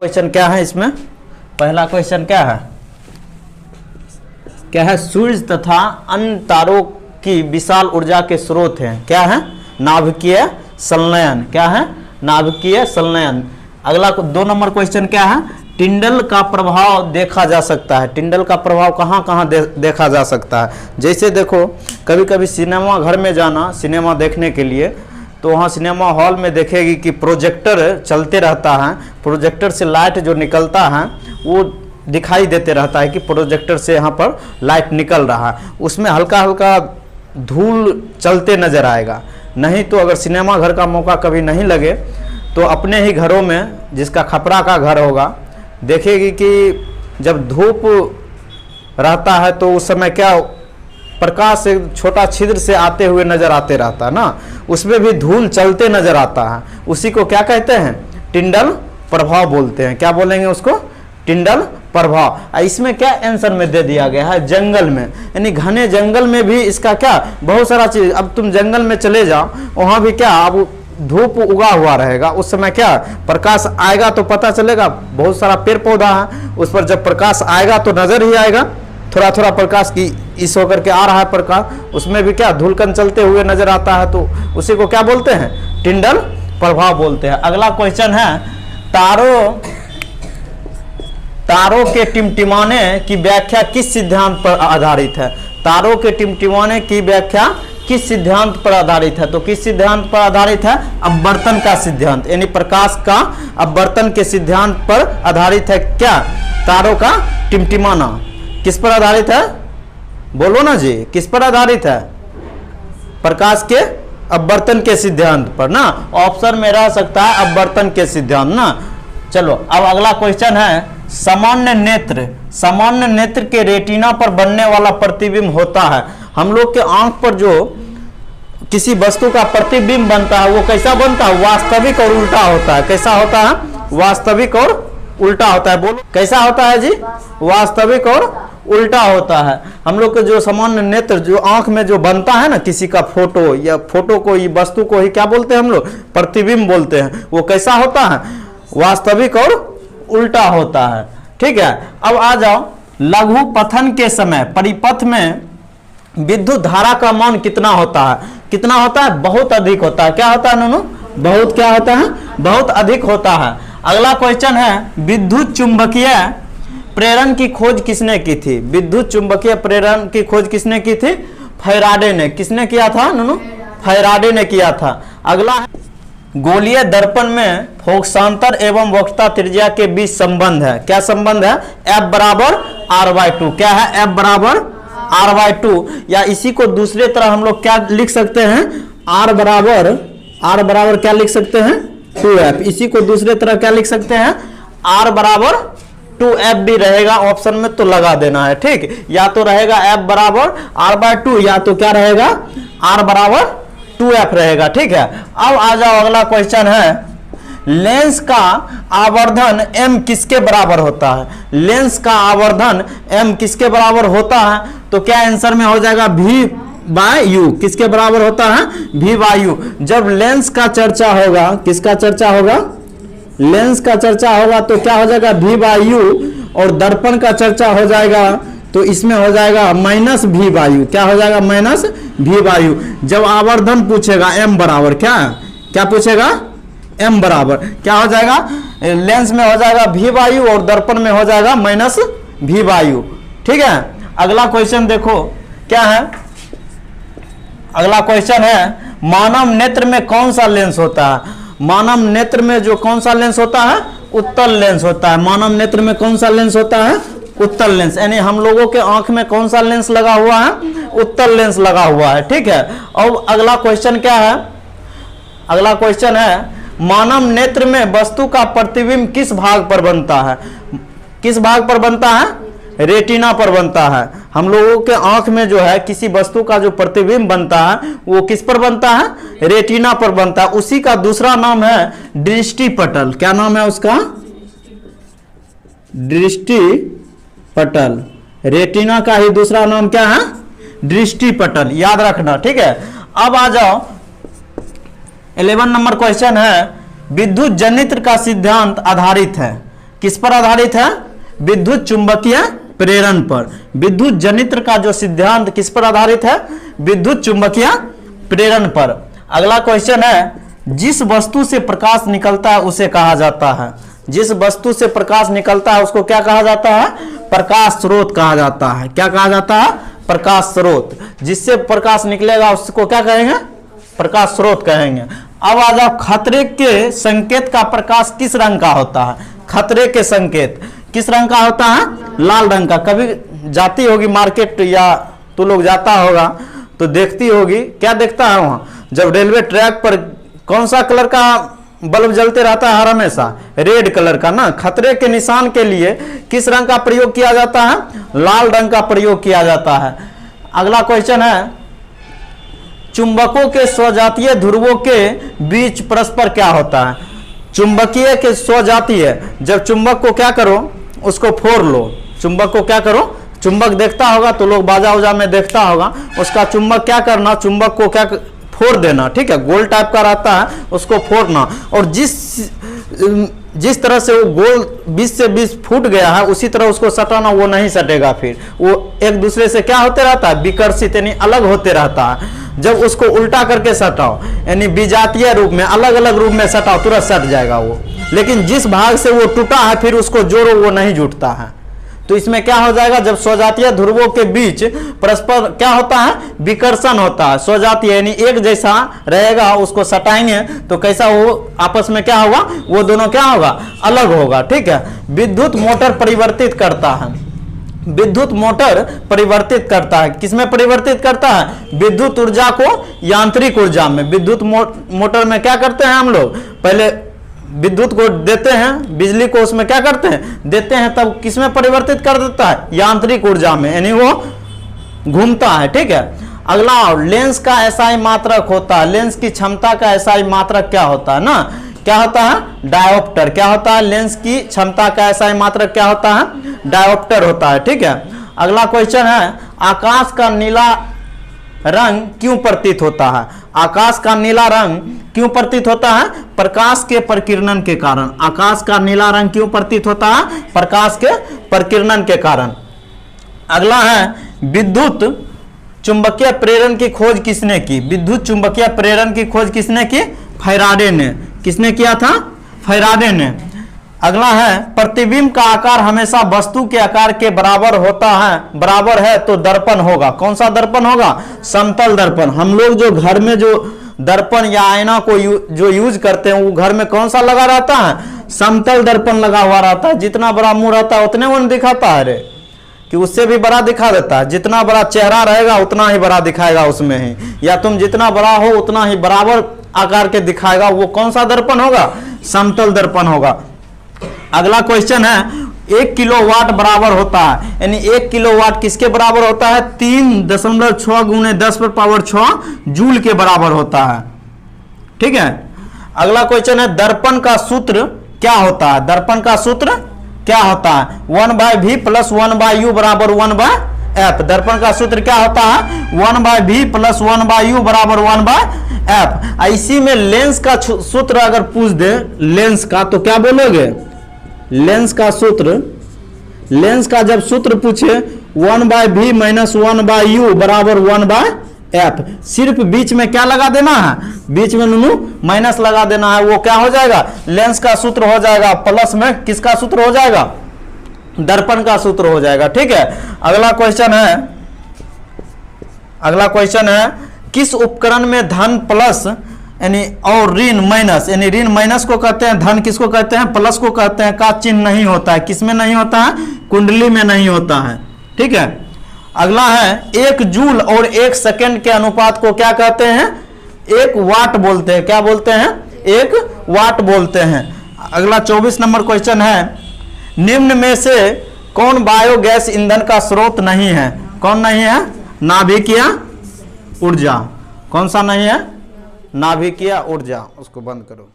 Question क्या है इसमें? पहला क्वेश्चन क्या है? क्या है? सूर्य तथा अन्य तारों की विशाल ऊर्जा के स्रोत हैं। क्या है? नाभिकीय संलयन। क्या है? नाभिकीय संलयन। अगला 2 नंबर क्वेश्चन क्या है? टिंडल का प्रभाव देखा जा सकता है। टिंडल का प्रभाव कहाँ कहाँ देखा जा सकता है? जैसे देखो, कभी कभी सिनेमा घर में जाना, सिनेमा देखने के लिए, तो वहाँ सिनेमा हॉल में देखेगी कि प्रोजेक्टर चलते रहता है। प्रोजेक्टर से लाइट जो निकलता है वो दिखाई देते रहता है कि प्रोजेक्टर से यहाँ पर लाइट निकल रहा है। उसमें हल्का हल्का धूल चलते नज़र आएगा। नहीं तो अगर सिनेमा घर का मौका कभी नहीं लगे तो अपने ही घरों में, जिसका खपरा का घर होगा, देखेगी कि जब धूप रहता है तो उस समय क्या प्रकाश से छोटा छिद्र से आते हुए नजर आते रहता है ना, उसमें भी धूल चलते नजर आता है। उसी को क्या कहते हैं? टिंडल प्रभाव बोलते हैं। क्या बोलेंगे उसको? टिंडल प्रभाव। इसमें क्या आंसर में दे दिया गया है? जंगल में, यानी घने जंगल में भी इसका क्या बहुत सारा चीज। अब तुम जंगल में चले जाओ, वहां भी क्या अब धूप उगा हुआ रहेगा, उस समय क्या प्रकाश आएगा तो पता चलेगा बहुत सारा पेड़ पौधा है, उस पर जब प्रकाश आएगा तो नजर ही आएगा। थोड़ा थोड़ा प्रकाश की इस होकर के आ रहा है प्रकाश, उसमें भी क्या धूलकण चलते हुए नजर आता है, तो उसी को क्या बोलते हैं? टिंडल प्रभाव बोलते हैं। अगला क्वेश्चन है, तारों के टिमटिमाने की व्याख्या किस सिद्धांत पर आधारित है? तारों के टिमटिमाने की व्याख्या किस सिद्धांत पर आधारित है? तो किस सिद्धांत पर आधारित है? अपवर्तन का सिद्धांत, यानी प्रकाश का अपवर्तन के सिद्धांत पर आधारित है। क्या? तारों का टिमटिमाना किस पर आधारित है? बोलो ना जी, किस पर आधारित है? प्रकाश के अपवर्तन के सिद्धांत पर ना। ऑप्शन में रह सकता है अपवर्तन के सिद्धांत ना। चलो अब अगला क्वेश्चन है, सामान्य नेत्र के रेटिना पर बनने वाला प्रतिबिंब होता है। हम लोग के आंख पर जो किसी वस्तु का प्रतिबिंब बनता है वो कैसा बनता है? वास्तविक और उल्टा होता है। कैसा होता है? वास्तविक और उल्टा होता है। बोलो कैसा होता है जी? वास्तविक और उल्टा होता है। हम लोग के जो सामान्य नेत्र जो आंख में जो बनता है ना, किसी का फोटो या फोटो को, ये वस्तु को ही क्या बोलते हैं हम लोग? प्रतिबिंब बोलते हैं। वो कैसा होता है? वास्तविक और उल्टा होता है। ठीक है, अब आ जाओ, लघु पथन के समय परिपथ में विद्युत धारा का मान कितना होता है? कितना होता है? बहुत अधिक होता है। क्या होता है नूनू? बहुत क्या होता है? बहुत अधिक होता है। अगला क्वेश्चन है, विद्युत चुंबकीय प्रेरण की खोज किसने की थी? विद्युत चुंबकीय प्रेरण की खोज किसने की थी? फैराडे ने। किसने किया था नूनू? फैराडे ने किया था। अगला है, गोलीय दर्पण में फोकसांतर एवं वक्रता त्रिज्या के बीच संबंध है। क्या संबंध है? F बराबर R/2। क्या है? F बराबर R/2। या इसी को दूसरे तरह हम लोग क्या लिख सकते हैं? R बराबर क्या लिख सकते हैं? 2F। इसी को दूसरे तरह क्या लिख सकते हैं? R बराबर 2F भी रहेगा, ऑप्शन में तो लगा देना है। ठीक, या तो रहेगा F बराबर R/2 या तो क्या रहेगा? R बराबर 2F रहेगा। ठीक है, अब आ जाओ, अगला क्वेश्चन है, लेंस का आवर्धन m किसके बराबर होता है? लेंस का आवर्धन m किसके बराबर होता है? तो क्या आंसर में हो जाएगा? V/U। किसके बराबर होता है? V/U। जब लेंस का चर्चा होगा, किसका चर्चा होगा? लेंस का चर्चा होगा तो क्या हो जाएगा? V/U। और दर्पण का चर्चा हो जाएगा तो इसमें हो जाएगा -V/U। क्या हो जाएगा? -V/U। जब आवर्धन पूछेगा m बराबर क्या पूछेगा? m बराबर क्या हो जाएगा? लेंस में हो जाएगा V/U और दर्पण में हो जाएगा -V/U। ठीक है, अगला क्वेश्चन देखो क्या है। अगला क्वेश्चन है, मानव नेत्र में कौन सा लेंस होता है? मानव नेत्र में जो कौन सा लेंस होता है? उत्तल लेंस होता है। मानव नेत्र में कौन सा लेंस होता है? उत्तल लेंस। यानी हम लोगों के आंख में कौन सा लेंस लगा हुआ है? उत्तल लेंस लगा हुआ है। ठीक है, अब अगला क्वेश्चन क्या है? अगला क्वेश्चन है, मानव नेत्र में वस्तु का प्रतिबिंब किस भाग पर बनता है? किस भाग पर बनता है? रेटिना पर बनता है। हम लोगों के आंख में जो है किसी वस्तु का जो प्रतिबिंब बनता है वो किस पर बनता है? रेटिना पर बनता है। उसी का दूसरा नाम है दृष्टिपटल। क्या नाम है उसका? दृष्टिपटल। रेटिना का ही दूसरा नाम क्या है? दृष्टिपटल। याद रखना। ठीक है, अब आ जाओ, 11 नंबर क्वेश्चन है, विद्युत जनित्र का सिद्धांत आधारित है। किस पर आधारित है? विद्युत चुंबकीय प्रेरण पर। विद्युत जनित्र का जो सिद्धांत किस पर आधारित है? विद्युत चुंबकीय प्रेरण पर। अगला क्वेश्चन है, जिस वस्तु से प्रकाश निकलता है उसे कहा जाता है। जिस वस्तु से प्रकाश निकलता है उसको क्या कहा जाता है? प्रकाश स्रोत कहा जाता है। क्या कहा जाता है? प्रकाश स्रोत। जिससे प्रकाश निकलेगा उसको क्या कहेंगे? प्रकाश स्रोत कहेंगे। अब आ जाओ, खतरे के संकेत का प्रकाश किस रंग का होता है? खतरे के संकेत किस रंग का होता है? लाल रंग का। कभी जाती होगी मार्केट या तू लोग जाता होगा तो देखती होगी, क्या देखता है वहां? जब रेलवे ट्रैक पर कौन सा कलर का बल्ब जलते रहता है हर हमेशा? रेड कलर का ना। खतरे के निशान के लिए किस रंग का प्रयोग किया जाता है? लाल रंग का प्रयोग किया जाता है। अगला क्वेश्चन है, चुंबकों के स्वजातीय ध्रुवों के बीच परस्पर क्या होता है? चुंबकीय के स्वजातीय, जब चुंबक को क्या करो? उसको फोड़ लो। चुंबक को क्या करो? चुंबक देखता होगा तो लोग बाजा उजा में देखता होगा, उसका चुंबक क्या करना? चुंबक को क्या फोड़ देना, ठीक है? गोल टाइप का रहता है, उसको फोड़ना। और जिस तरह से वो गोल 20 से 20 फूट गया है उसी तरह उसको सटाना, वो नहीं सटेगा। फिर वो एक दूसरे से क्या होते रहता है? विकर्षित, यानी अलग होते रहता है। जब उसको उल्टा करके सटाओ, यानी विजातीय रूप में, अलग अलग रूप में सटाओ, तुरंत सट जाएगा वो। लेकिन जिस भाग से वो टूटा है फिर उसको जोड़ो, वो नहीं जुटता है। तो इसमें क्या हो जाएगा? जब स्वजातीय ध्रुवों के बीच परस्पर क्या होता है? विकर्षण होता है। स्वजातीय यानी एक जैसा रहेगा, उसको सटाएंगे तो कैसा वो आपस में क्या होगा? वो दोनों क्या होगा? अलग होगा, ठीक है? विद्युत मोटर परिवर्तित करता है। विद्युत मोटर परिवर्तित करता है। किसमें परिवर्तित करता है? विद्युत ऊर्जा को यांत्रिक ऊर्जा में। विद्युत मोटर में क्या करते हैं हम लोग? पहले विद्युत को देते हैं, बिजली को उसमें क्या करते हैं? देते हैं, तब किसमें परिवर्तित कर देता है? यांत्रिक ऊर्जा में, यानी वो घूमता है, ठीक है? अगला, लेंस का एसआई मात्रक होता है। लेंस की क्षमता का एसआई मात्रक क्या होता है ना? क्या होता है? डायोप्टर। क्या होता है? लेंस की क्षमता का एसआई मात्रक क्या होता है? डायोप्टर होता है, ठीक है? अगला क्वेश्चन है, आकाश का नीला रंग क्यों प्रतीत होता है? आकाश का नीला रंग क्यों प्रतीत होता है? प्रकाश के प्रकीर्णन के कारण। आकाश का नीला रंग क्यों प्रतीत होता है? प्रकाश के प्रकीर्णन के कारण। अगला है, विद्युत चुंबकीय प्रेरण की खोज किसने की? विद्युत चुंबकीय प्रेरण की खोज किसने की? फैराडे ने। किसने किया था? फैराडे ने। अगला है, प्रतिबिंब का आकार हमेशा वस्तु के आकार के बराबर होता है, बराबर है तो दर्पण होगा। कौन सा दर्पण होगा? समतल दर्पण। हम लोग जो घर में जो दर्पण या आईना को जो यूज करते हैं वो घर में कौन सा लगा रहता है? समतल दर्पण लगा हुआ रहता है। जितना बड़ा मुंह रहता है उतने वो दिखाता है रे, कि उससे भी बड़ा दिखा देता है। जितना बड़ा चेहरा रहेगा उतना ही बड़ा दिखाएगा उसमें ही, या तुम जितना बड़ा हो उतना ही बराबर आकार के दिखाएगा। वो कौन सा दर्पण होगा? समतल दर्पण होगा। अगला क्वेश्चन है, 1 किलोवाट बराबर होता है, यानी 1 किलोवाट किसके बराबर होता है? 3.6 गुणे 10⁻6 जूल के बराबर होता है, ठीक है? अगला क्वेश्चन है, दर्पण का सूत्र क्या होता है? दर्पण का सूत्र क्या होता है? 1/v + 1/u बराबर 1/f। दर्पण का सूत्र क्या होता है? 1/v + 1/u बराबर 1/f। इसी में लेंस का सूत्र अगर पूछ दे लेंस का, तो क्या बोलोगे? लेंस का सूत्र, लेंस का जब सूत्र पूछे 1/v - 1/u बराबर 1/f। सिर्फ बीच में क्या लगा देना है? बीच में नूनू माइनस लगा देना है। वो क्या हो जाएगा? लेंस का सूत्र हो जाएगा। प्लस में किसका सूत्र हो जाएगा? दर्पण का सूत्र हो जाएगा, ठीक है? अगला क्वेश्चन है, अगला क्वेश्चन है, किस उपकरण में धन प्लस यानी और ऋण माइनस, यानी ऋण माइनस को कहते हैं, धन किसको कहते हैं? प्लस को कहते हैं, का चिन्ह नहीं होता है? किसमें नहीं होता है? कुंडली में नहीं होता है, ठीक है? अगला है, 1 जूल और 1 सेकंड के अनुपात को क्या कहते हैं? 1 वाट बोलते हैं। क्या बोलते हैं? 1 वाट बोलते हैं। अगला 24 नंबर क्वेश्चन है, निम्न में से कौन बायोगैस ईंधन का स्रोत नहीं है? कौन नहीं है? नाभिकीय ऊर्जा। कौन सा नहीं है? नाभिकीय ऊर्जा। उसको बंद करो।